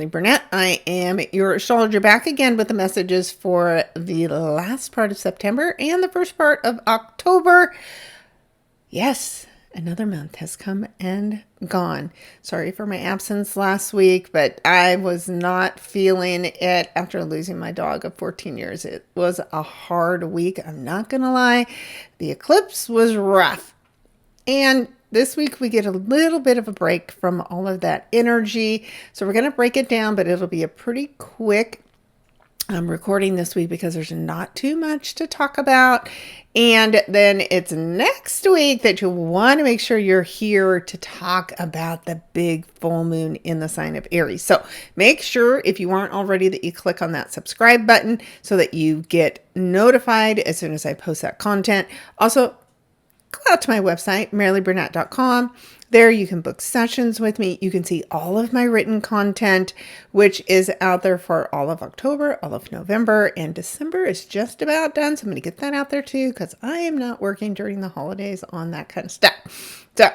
Maralee Burnett. I am your astrologer, back again with the messages for the last part of September and the first part of October. Yes, another month has come and gone. Sorry for my absence last week, but I was not feeling it after losing my dog of 14 years. It was a hard week. I'm not going to lie. The eclipse was rough. And this week we get a little bit of a break from all of that energy. So we're going to break it down, but it'll be a pretty quick recording this week because there's not too much to talk about. And then it's next week that you'll want to make sure you're here to talk about the big full moon in the sign of Aries. So make sure, if you aren't already, that you click on that subscribe button so that you get notified as soon as I post that content. Also, go out to my website, maraleeburnett.com. There you can book sessions with me. You can see all of my written content, which is out there for all of October, all of November, and December is just about done. So I'm going to get that out there too, because I am not working during the holidays on that kind of stuff. So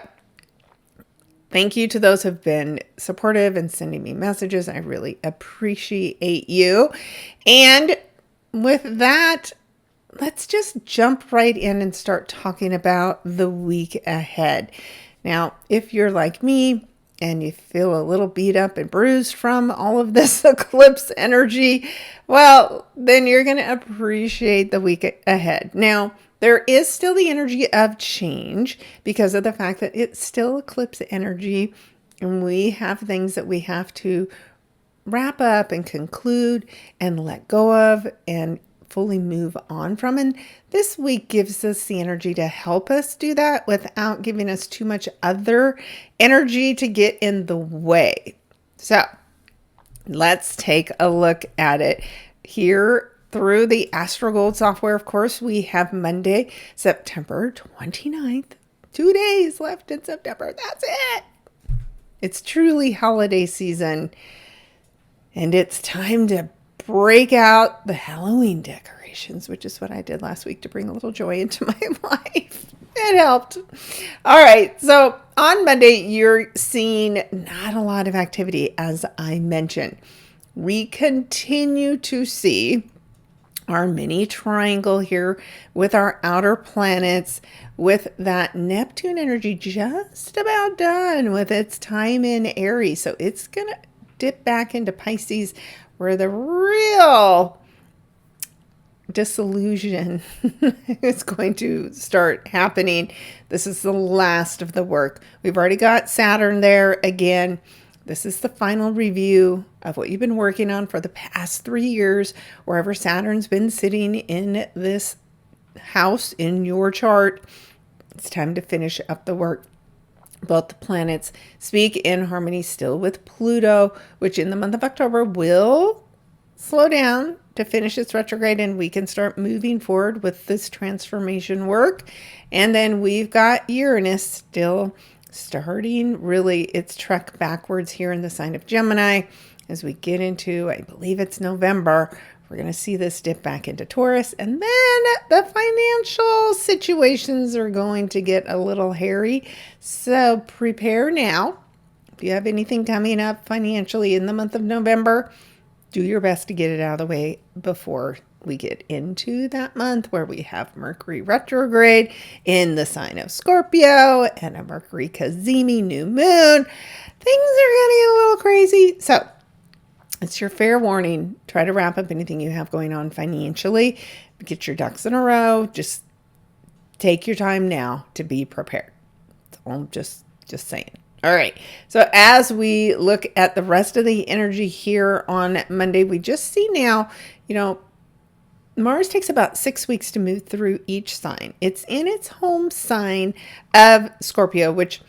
thank you to those who have been supportive and sending me messages. I really appreciate you. And with that, let's just jump right in and start talking about the week ahead. Now, if you're like me and you feel a little beat up and bruised from all of this eclipse energy, well, then you're going to appreciate the week ahead. Now, there is still the energy of change because of the fact that it's still eclipse energy, and we have things that we have to wrap up and conclude and let go of and fully move on from. And this week gives us the energy to help us do that without giving us too much other energy to get in the way. So let's take a look at it here through the AstroGold software. Of course, we have Monday, September 29th. 2 days left in September. That's it. It's truly holiday season, and it's time to break out the Halloween decorations, which is what I did last week to bring a little joy into my life. It helped. All right. So on Monday, you're seeing not a lot of activity, as I mentioned. We continue to see our mini triangle here with our outer planets, with that Neptune energy just about done with its time in Aries. So it's going to dip back into Pisces, where the real disillusion is going to start happening. This is the last of the work. We've already got Saturn there again. This is the final review of what you've been working on for the past 3 years, wherever Saturn's been sitting in this house in your chart. It's time to finish up the work. Both the planets speak in harmony still with Pluto, which in the month of October will slow down to finish its retrograde, and we can start moving forward with this transformation work. And then we've got Uranus still starting really its trek backwards here in the sign of Gemini. As we get into, I believe it's November, we're going to see this dip back into Taurus, and then the financial situations are going to get a little hairy. So prepare now. If you have anything coming up financially in the month of November, do your best to get it out of the way before we get into that month where we have Mercury retrograde in the sign of Scorpio and a Mercury Cazimi new moon. Things are getting a little crazy. So it's your fair warning. Try to wrap up anything you have going on financially. Get your ducks in a row. Just take your time now to be prepared. So I'm just saying. All right. So as we look at the rest of the energy here on Monday, we just see now, Mars takes about 6 weeks to move through each sign. It's in its home sign of Scorpio, which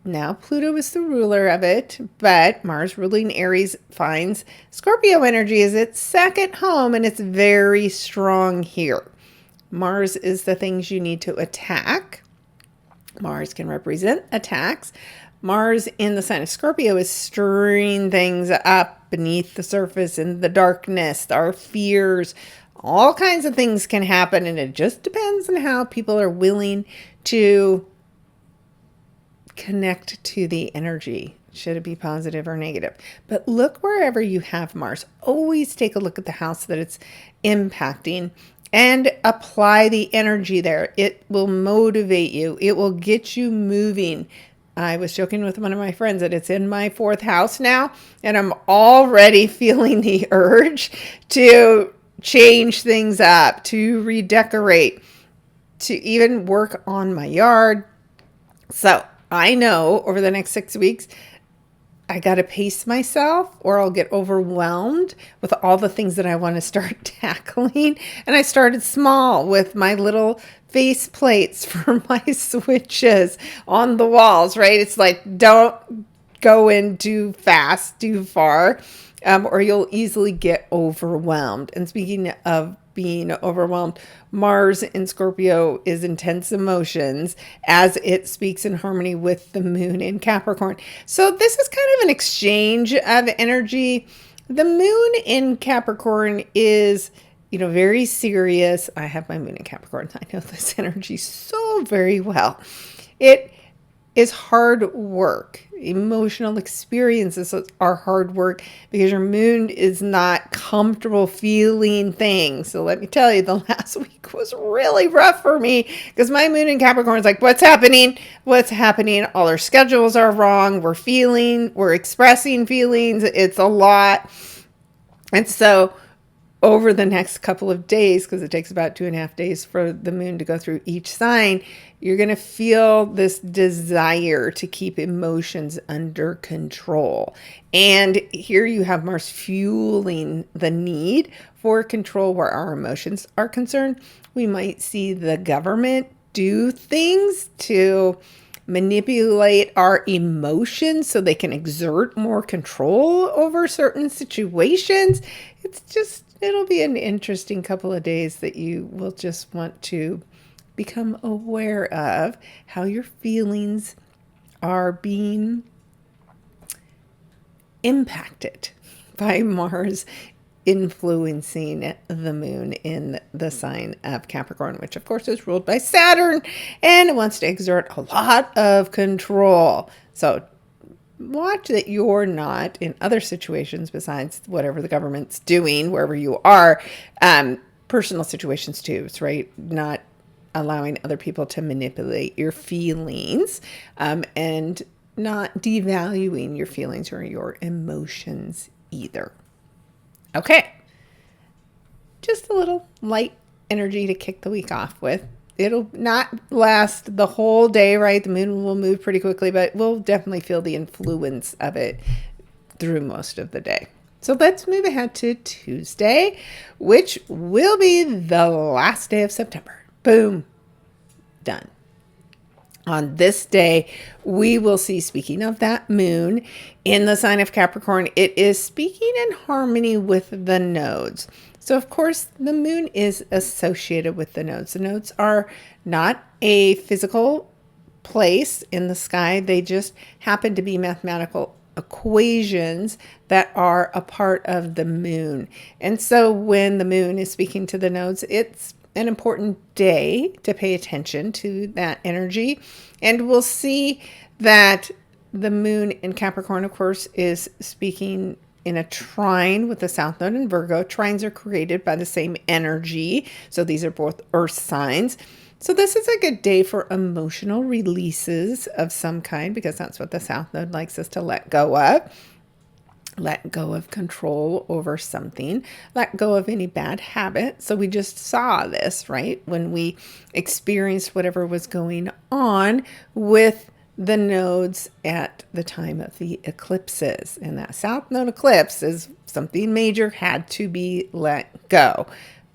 now Pluto is the ruler of it, but Mars ruling Aries finds Scorpio energy as its second home, and it's very strong here. Mars is the things you need to attack. Mars can represent attacks. Mars in the sign of Scorpio is stirring things up beneath the surface in the darkness, our fears. All kinds of things can happen, and it just depends on how people are willing to connect to the energy Should it be positive or negative? But look wherever you have Mars. Always take a look at the house that it's impacting and apply the energy there. It will motivate you. It will get you moving. I was joking with one of my friends that it's in my 4th house now, and I'm already feeling the urge to change things up, to redecorate, to even work on my yard. So I know over the next 6 weeks, I got to pace myself or I'll get overwhelmed with all the things that I want to start tackling. And I started small with my little face plates for my switches on the walls, right? It's like, don't go in too fast, too far, or you'll easily get overwhelmed. And speaking of being overwhelmed, Mars in Scorpio is intense emotions as it speaks in harmony with the moon in Capricorn. So this is kind of an exchange of energy. The moon in Capricorn is, very serious. I have my moon in Capricorn. I know this energy so very well. It is hard work. Emotional experiences are hard work because your moon is not comfortable feeling things. So let me tell you, the last week was really rough for me because my moon in Capricorn is like, what's happening? What's happening? All our schedules are wrong. We're expressing feelings. It's a lot. And so over the next couple of days, because it takes about 2.5 days for the moon to go through each sign, you're going to feel this desire to keep emotions under control. And here you have Mars fueling the need for control where our emotions are concerned. We might see the government do things to manipulate our emotions so they can exert more control over certain situations. It'll be an interesting couple of days that you will just want to become aware of how your feelings are being impacted by Mars influencing the moon in the sign of Capricorn, which of course is ruled by Saturn and wants to exert a lot of control. So watch that you're not in other situations besides whatever the government's doing, wherever you are, personal situations too, right? Not allowing other people to manipulate your feelings, and not devaluing your feelings or your emotions either. Okay. Just a little light energy to kick the week off with. It'll not last the whole day, right? The moon will move pretty quickly, but we'll definitely feel the influence of it through most of the day. So let's move ahead to Tuesday, which will be the last day of September. Boom. Done. On this day, we will see, speaking of that moon in the sign of Capricorn, it is speaking in harmony with the nodes. So, of course, the moon is associated with the nodes. The nodes are not a physical place in the sky. They just happen to be mathematical equations that are a part of the moon. And so when the moon is speaking to the nodes, it's an important day to pay attention to that energy. And we'll see that the moon in Capricorn, of course, is speaking in a trine with the South Node in Virgo. Trines are created by the same energy. So these are both earth signs. So this is a good day for emotional releases of some kind, because that's what the South Node likes us to let go of. Let go of control over something, let go of any bad habit. So we just saw this, right? When we experienced whatever was going on with the nodes at the time of the eclipses. And that South Node eclipse is something major had to be let go,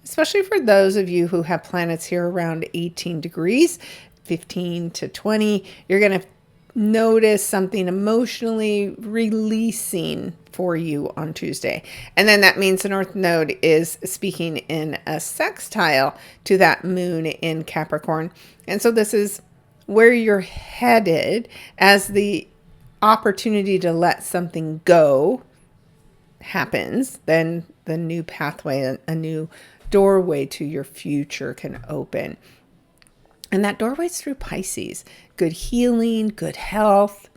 especially for those of you who have planets here around 18 degrees, 15 to 20. You're going to notice something emotionally releasing for you on Tuesday. And then that means the North Node is speaking in a sextile to that moon in Capricorn. And so this is where you're headed as the opportunity to let something go happens. Then the new pathway, a new doorway to your future can open. And that doorway is through Pisces. Good healing, good health,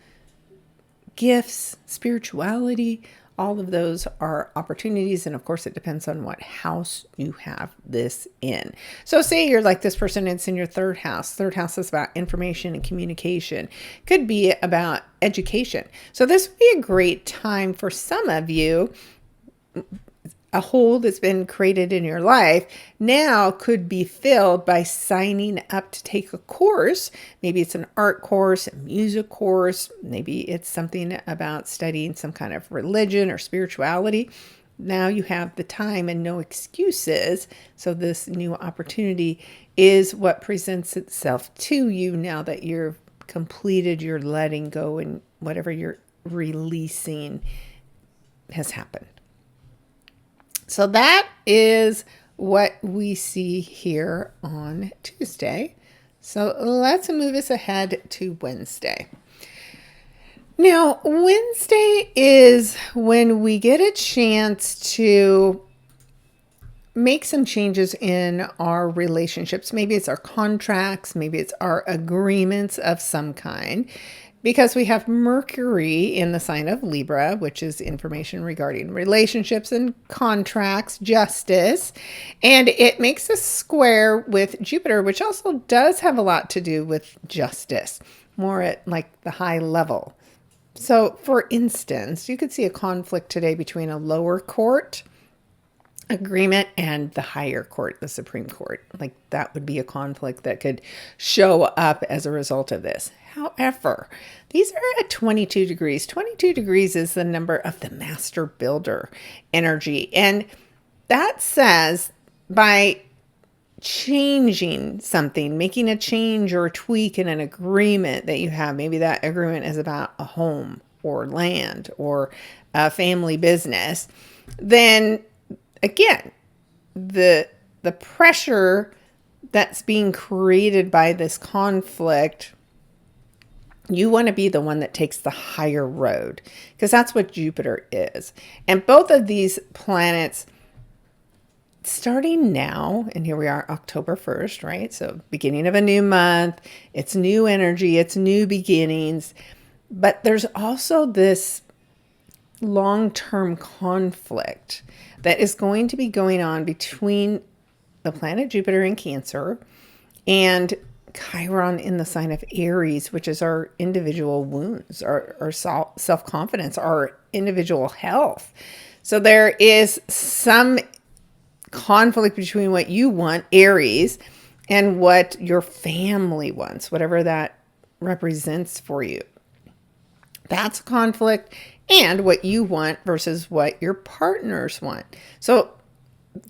gifts, spirituality. All of those are opportunities. And of course, it depends on what house you have this in. So say you're like this person, it's in your third house. Third house is about information and communication. Could be about education. So this would be a great time for some of you. A hole that's been created in your life now could be filled by signing up to take a course. Maybe it's an art course, a music course. Maybe it's something about studying some kind of religion or spirituality. Now you have the time and no excuses. So this new opportunity is what presents itself to you now that you've completed your letting go and whatever you're releasing has happened. So that is what we see here on Tuesday. So let's move us ahead to Wednesday. Now, Wednesday is when we get a chance to make some changes in our relationships. Maybe it's our contracts, maybe it's our agreements of some kind. Because we have Mercury in the sign of Libra, which is information regarding relationships and contracts, justice. And it makes a square with Jupiter, which also does have a lot to do with justice, more at like the high level. So for instance, you could see a conflict today between a lower court agreement and the higher court, the Supreme Court. Like that would be a conflict that could show up as a result of this. However, these are at 22 degrees. 22 degrees is the number of the master builder energy. And that says by changing something, making a change or a tweak in an agreement that you have, maybe that agreement is about a home or land or a family business, then again, the pressure that's being created by this conflict, you want to be the one that takes the higher road because that's what Jupiter is. And both of these planets starting now, and here we are October 1st, right? So beginning of a new month, it's new energy, it's new beginnings. But there's also this long-term conflict that is going to be going on between the planet Jupiter in Cancer and Chiron in the sign of Aries, which is our individual wounds, our self-confidence, our individual health. So there is some conflict between what you want, Aries, and what your family wants, whatever that represents for you. That's a conflict, and what you want versus what your partners want. So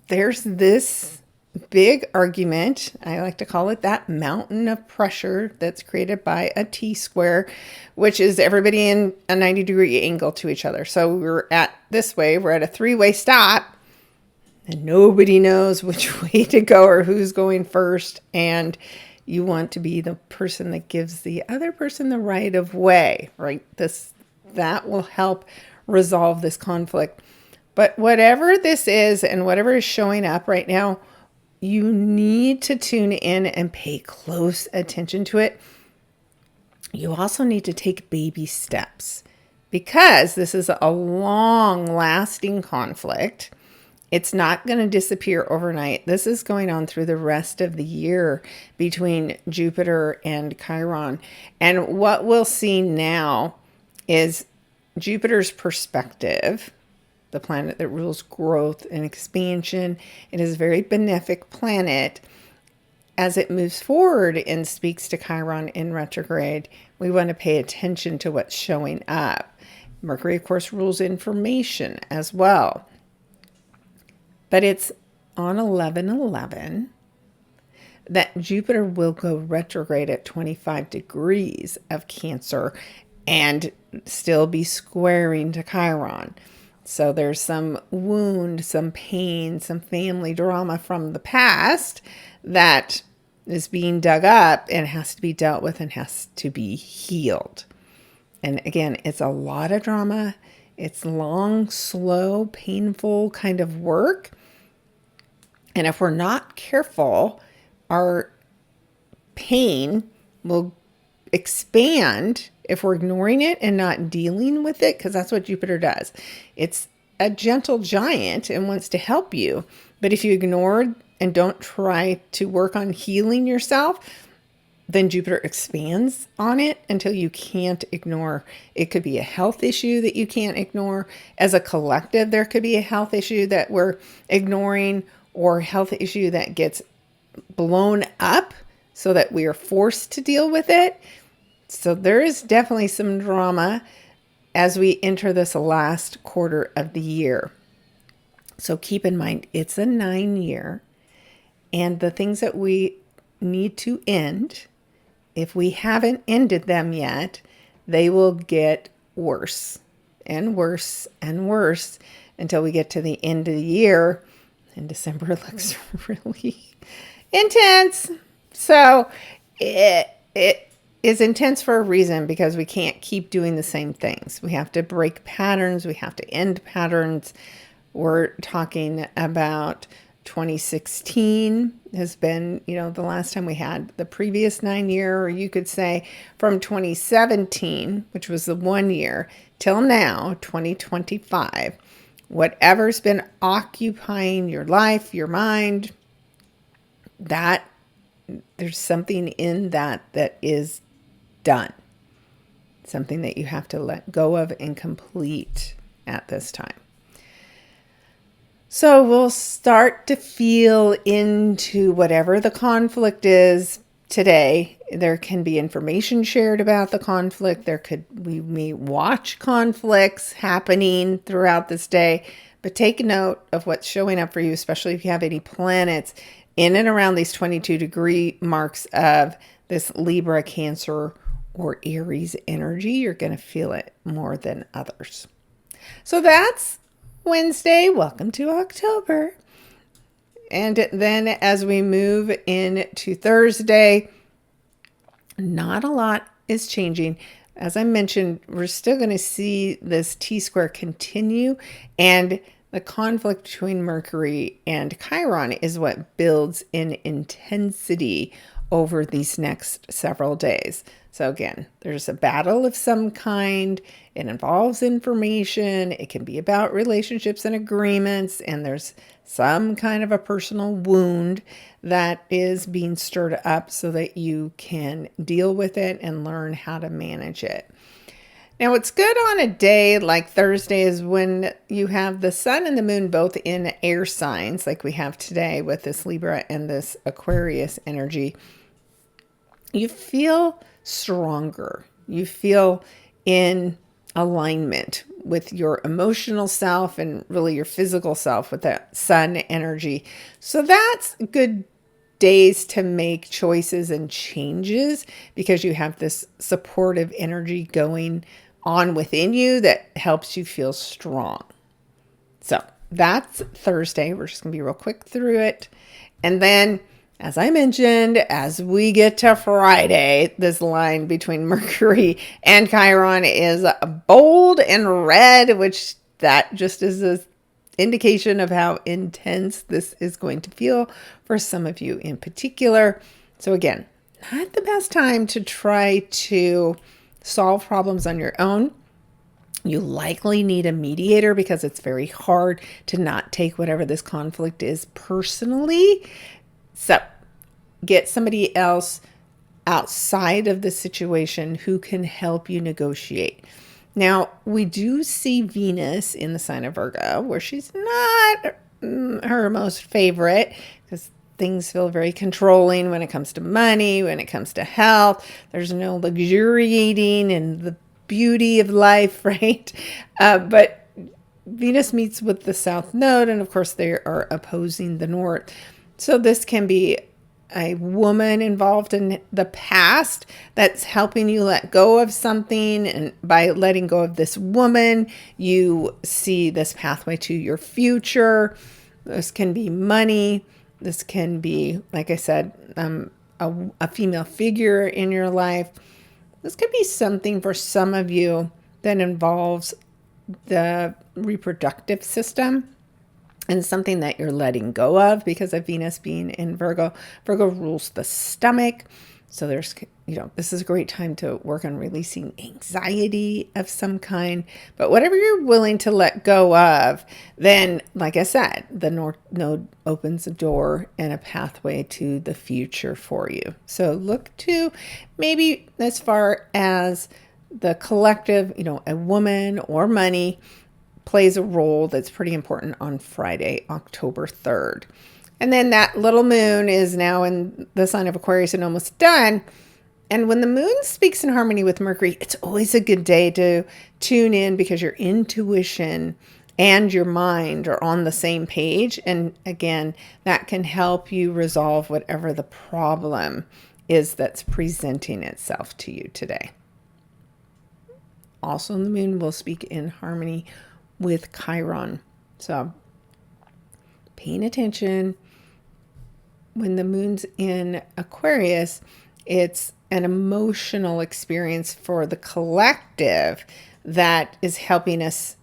there's this big argument. I like to call it that mountain of pressure that's created by a T-square, which is everybody in a 90-degree angle to each other. So we're at this way, we're at a three-way stop, and nobody knows which way to go or who's going first. And you want to be the person that gives the other person the right of way, right? That will help resolve this conflict. But whatever this is and whatever is showing up right now, you need to tune in and pay close attention to it. You also need to take baby steps because this is a long-lasting conflict. It's not going to disappear overnight. This is going on through the rest of the year between Jupiter and Chiron. And what we'll see now is Jupiter's perspective, the planet that rules growth and expansion. It is a very benefic planet. As it moves forward and speaks to Chiron in retrograde, we want to pay attention to what's showing up. Mercury, of course, rules information as well. But it's on 11/11 that Jupiter will go retrograde at 25 degrees of Cancer and still be squaring to Chiron. So there's some wound, some pain, some family drama from the past that is being dug up and has to be dealt with and has to be healed. And again, it's a lot of drama. It's long, slow, painful kind of work. And if we're not careful, our pain will expand if we're ignoring it and not dealing with it, because that's what Jupiter does. It's a gentle giant and wants to help you. But if you ignore and don't try to work on healing yourself, then Jupiter expands on it until you can't ignore. It could be a health issue that you can't ignore. As a collective, there could be a health issue that we're ignoring, or a health issue that gets blown up so that we are forced to deal with it. So there is definitely some drama as we enter this last quarter of the year. So keep in mind, it's a 9-year, and the things that we need to end, if we haven't ended them yet, they will get worse and worse and worse until we get to the end of the year. And December looks really intense. So it is intense for a reason, because we can't keep doing the same things. We have to break patterns. We have to end patterns. We're talking about 2016 has been, the last time we had the previous 9-year, or you could say from 2017, which was the 1 year, till now, 2025, whatever's been occupying your life, your mind, that there's something in that is done. Something that you have to let go of and complete at this time. So we'll start to feel into whatever the conflict is today. There can be information shared about the conflict. We may watch conflicts happening throughout this day, but take note of what's showing up for you, especially if you have any planets in and around these 22-degree marks of this Libra, Cancer, or Aries energy. You're going to feel it more than others. So that's Wednesday. Welcome to October. And then as we move into Thursday, not a lot is changing. As I mentioned, we're still going to see this T-square continue, and the conflict between Mercury and Chiron is what builds in intensity over these next several days. So again, there's a battle of some kind. It involves information. It can be about relationships and agreements. And there's some kind of a personal wound that is being stirred up so that you can deal with it and learn how to manage it. Now, what's good on a day like Thursday is when you have the sun and the moon both in air signs, like we have today with this Libra and this Aquarius energy. You feel stronger. You feel in alignment with your emotional self and really your physical self with that sun energy. So that's good days to make choices and changes, because you have this supportive energy going on within you that helps you feel strong. So that's Thursday. We're just going to be real quick through it. And then, as I mentioned, as we get to Friday, this line between Mercury and Chiron is bold and red, which that just is an indication of how intense this is going to feel for some of you in particular. So again, not the best time to try to solve problems on your own. You likely need a mediator, because it's very hard to not take whatever this conflict is personally. So get somebody else outside of the situation who can help you negotiate. Now, we do see Venus in the sign of Virgo, where she's not her most favorite, because things feel very controlling when it comes to money, when it comes to health. There's no luxuriating in the beauty of life, right? But Venus meets with the South Node, and of course they are opposing the North. So this can be a woman involved in the past that's helping you let go of something. And by letting go of this woman, you see this pathway to your future. This can be money. This can be, like I said, a female figure in your life. This could be something for some of you that involves the reproductive system, and something that you're letting go of because of Venus being in Virgo. Virgo rules the stomach. So there's, this is a great time to work on releasing anxiety of some kind. But whatever you're willing to let go of, then, like I said, the North Node opens a door and a pathway to the future for you. So look to maybe as far as the collective, a woman or money plays a role that's pretty important on Friday, October 3rd. And then that little moon is now in the sign of Aquarius and almost done. And when the moon speaks in harmony with Mercury, it's always a good day to tune in because your intuition and your mind are on the same page. And again, that can help you resolve whatever the problem is that's presenting itself to you today. Also, the moon will speak in harmony with Chiron. So paying attention. When the moon's in Aquarius, it's an emotional experience for the collective that is helping us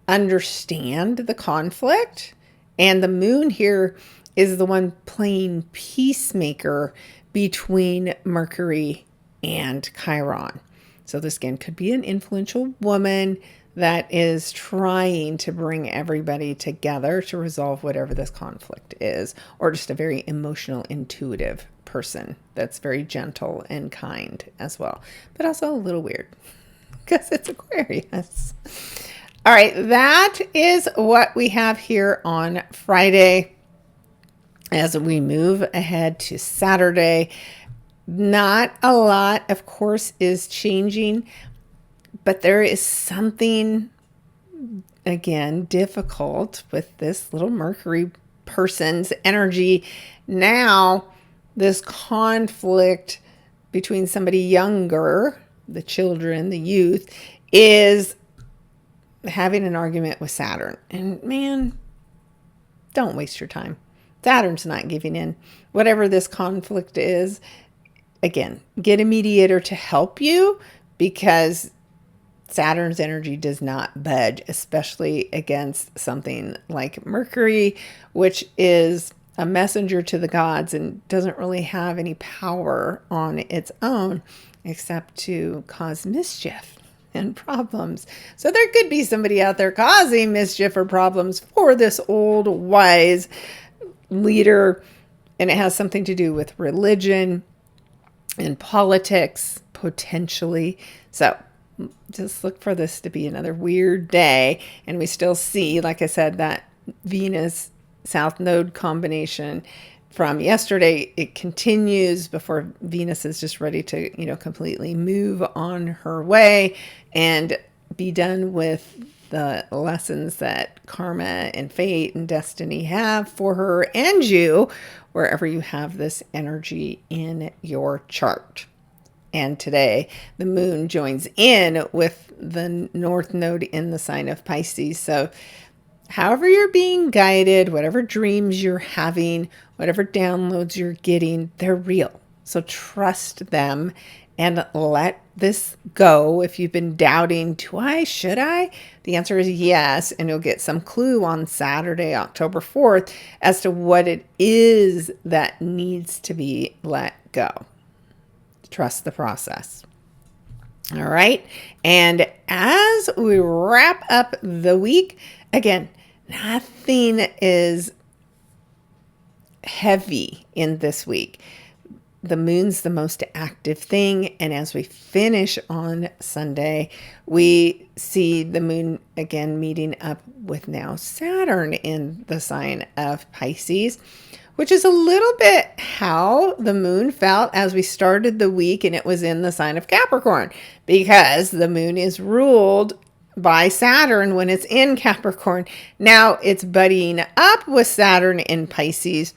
understand the conflict. And the moon here is the one playing peacemaker between Mercury and Chiron. So this again could be an influential woman that is trying to bring everybody together to resolve whatever this conflict is, or just a very emotional, intuitive person that's very gentle and kind as well, but also a little weird because it's Aquarius. All right, that is what we have here on Friday. As we move ahead to Saturday, not a lot, of course, is changing. But there is something, again, difficult with this little Mercury person's energy. Now, this conflict between somebody younger, the children, the youth, is having an argument with Saturn. And man, don't waste your time. Saturn's not giving in. Whatever this conflict is, again, get a mediator to help you because Saturn's energy does not budge, especially against something like Mercury, which is a messenger to the gods and doesn't really have any power on its own except to cause mischief and problems. So there could be somebody out there causing mischief or problems for this old wise leader, and it has something to do with religion and politics, potentially. So just look for this to be another weird day. And we still see, like I said, that Venus South Node combination from yesterday. It continues before Venus is just ready to, completely move on her way and be done with the lessons that karma and fate and destiny have for her and you, wherever you have this energy in your chart. And today, the moon joins in with the North Node in the sign of Pisces. So however you're being guided, whatever dreams you're having, whatever downloads you're getting, they're real. So trust them and let this go. If you've been doubting, should I? The answer is yes. And you'll get some clue on Saturday, October 4th, as to what it is that needs to be let go. Trust the process. All right. And as we wrap up the week, again, nothing is heavy in this week. The moon's the most active thing. And as we finish on Sunday, we see the moon again meeting up with now Saturn in the sign of Pisces, which is a little bit how the moon felt as we started the week, and it was in the sign of Capricorn because the moon is ruled by Saturn when it's in Capricorn. Now it's buddying up with Saturn in Pisces,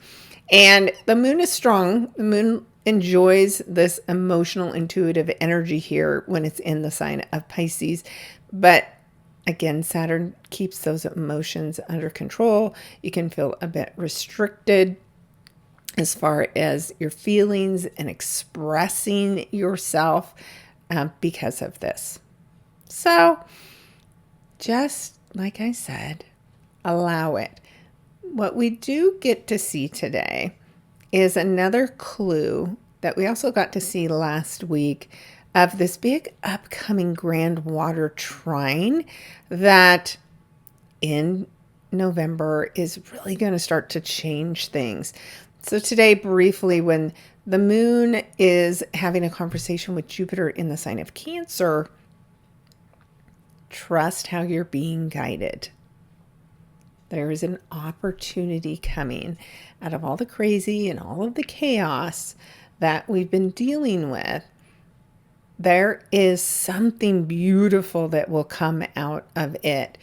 and the moon is strong. The moon enjoys this emotional, intuitive energy here when it's in the sign of Pisces. But again, Saturn keeps those emotions under control. You can feel a bit restricted as far as your feelings and expressing yourself because of this. So just like I said, allow it. What we do get to see today is another clue that we also got to see last week of this big upcoming grand water trine that in November is really going to start to change things. So today, briefly, when the moon is having a conversation with Jupiter in the sign of Cancer, trust how you're being guided. There is an opportunity coming out of all the crazy and all of the chaos that we've been dealing with. There is something beautiful that will come out of it.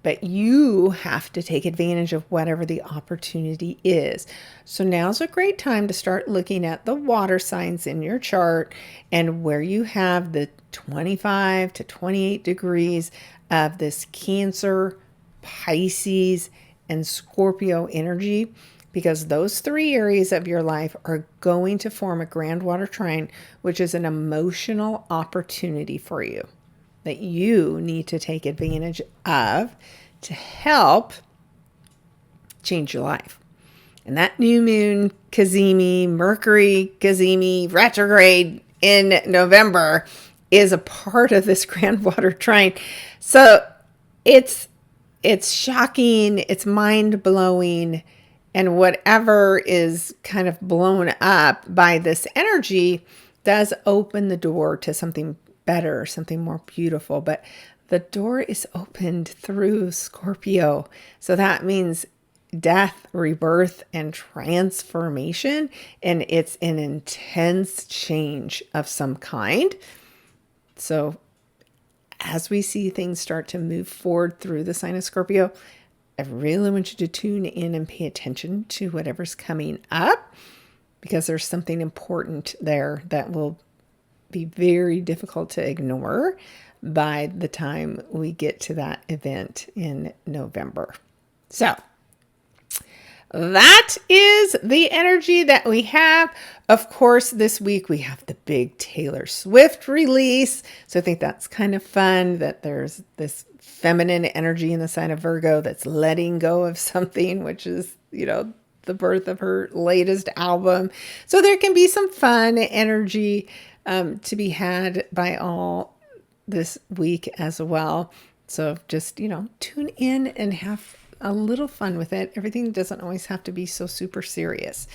But you have to take advantage of whatever the opportunity is. So now's a great time to start looking at the water signs in your chart and where you have the 25 to 28 degrees of this Cancer, Pisces, and Scorpio energy, because those three areas of your life are going to form a grand water trine, which is an emotional opportunity for you that you need to take advantage of to help change your life. And that new moon, Cazimi, Mercury, Cazimi, retrograde in November is a part of this grand water trine. So it's shocking, it's mind-blowing, and whatever is kind of blown up by this energy does open the door to something better, something more beautiful. But the door is opened through Scorpio. So that means death, rebirth, and transformation. And it's an intense change of some kind. So as we see things start to move forward through the sign of Scorpio, I really want you to tune in and pay attention to whatever's coming up, because there's something important there that will be very difficult to ignore by the time we get to that event in November. So that is the energy that we have. Of course, this week we have the big Taylor Swift release. So I think that's kind of fun that there's this feminine energy in the sign of Virgo that's letting go of something, which is, the birth of her latest album. So there can be some fun energy to be had by all this week as well. So just, tune in and have a little fun with it. Everything doesn't always have to be so super serious.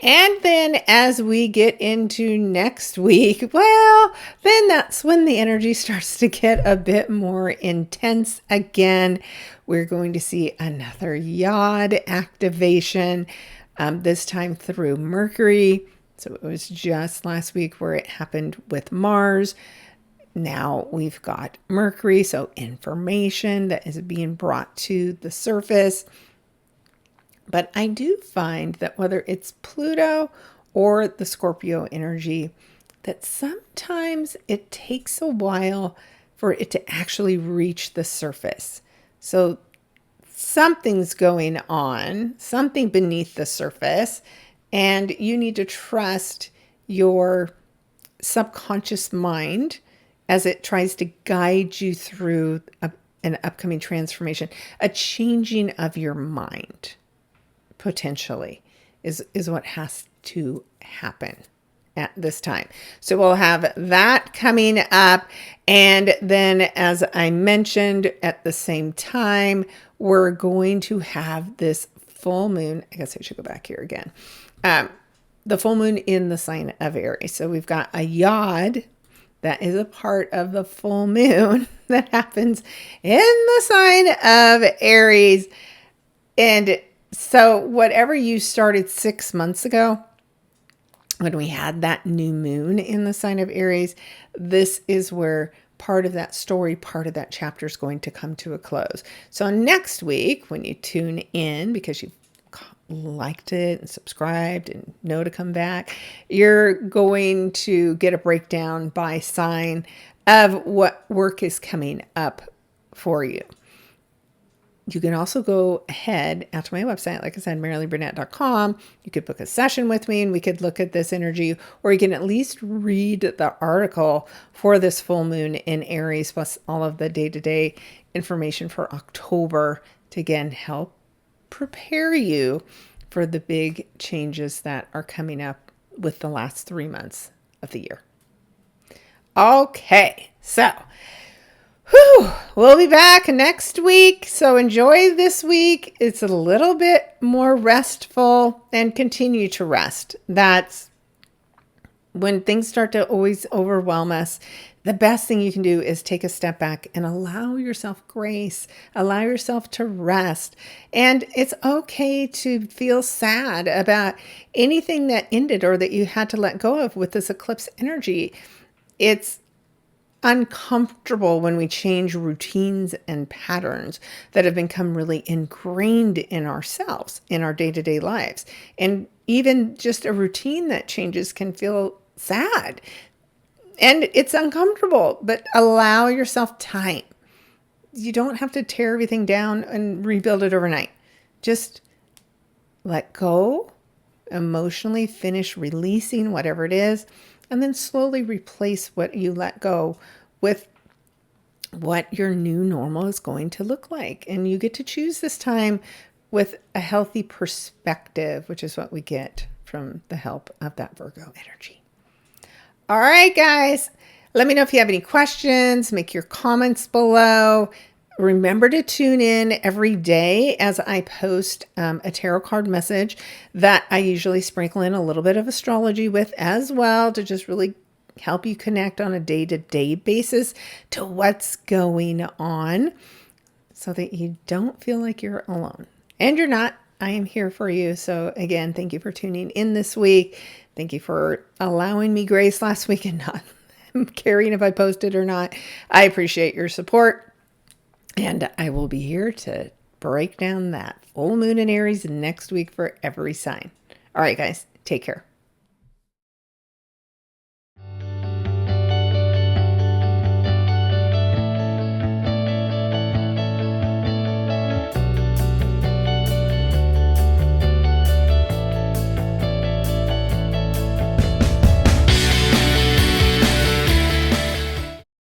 And then as we get into next week, well, then that's when the energy starts to get a bit more intense again. We're going to see another yod activation, this time through Mercury. So it was just last week where it happened with Mars. Now we've got Mercury, so information that is being brought to the surface. But I do find that whether it's Pluto or the Scorpio energy, that sometimes it takes a while for it to actually reach the surface. So something's going on, something beneath the surface, and you need to trust your subconscious mind as it tries to guide you through an upcoming transformation, a changing of your mind. Potentially is what has to happen at this time. So we'll have that coming up. And then, as I mentioned, at the same time, we're going to have this full moon. I guess I should go back here again. The full moon in the sign of Aries. So we've got a yod that is a part of the full moon that happens in the sign of Aries. And so whatever you started 6 months ago, when we had that new moon in the sign of Aries, this is where part of that story, part of that chapter is going to come to a close. So next week, when you tune in, because you've liked it and subscribed and know to come back, you're going to get a breakdown by sign of what work is coming up for you. You can also go ahead out to my website, like I said, MaraleeBurnett.com. You could book a session with me and we could look at this energy, or you can at least read the article for this full moon in Aries, plus all of the day-to-day information for October to again help prepare you for the big changes that are coming up with the last 3 months of the year. Okay, so we'll be back next week. So enjoy this week. It's a little bit more restful, and continue to rest. That's when things start to always overwhelm us. The best thing you can do is take a step back and allow yourself grace, allow yourself to rest. And it's okay to feel sad about anything that ended or that you had to let go of with this eclipse energy. It's uncomfortable when we change routines and patterns that have become really ingrained in ourselves, in our day-to-day lives. And even just a routine that changes can feel sad. And it's uncomfortable, but allow yourself time. You don't have to tear everything down and rebuild it overnight. Just let go, emotionally finish releasing whatever it is, and then slowly replace what you let go with what your new normal is going to look like. And you get to choose this time with a healthy perspective, which is what we get from the help of that Virgo energy. All right, guys, let me know if you have any questions. Make your comments below. Remember to tune in every day as I post a tarot card message that I usually sprinkle in a little bit of astrology with as well, to just really help you connect on a day-to-day basis to what's going on, so that you don't feel like you're alone. And you're not. I am here for you. So again, thank you for tuning in this week. Thank you for allowing me grace last week and not caring if I posted or not. I appreciate your support. And I will be here to break down that full moon in Aries next week for every sign. All right, guys, take care.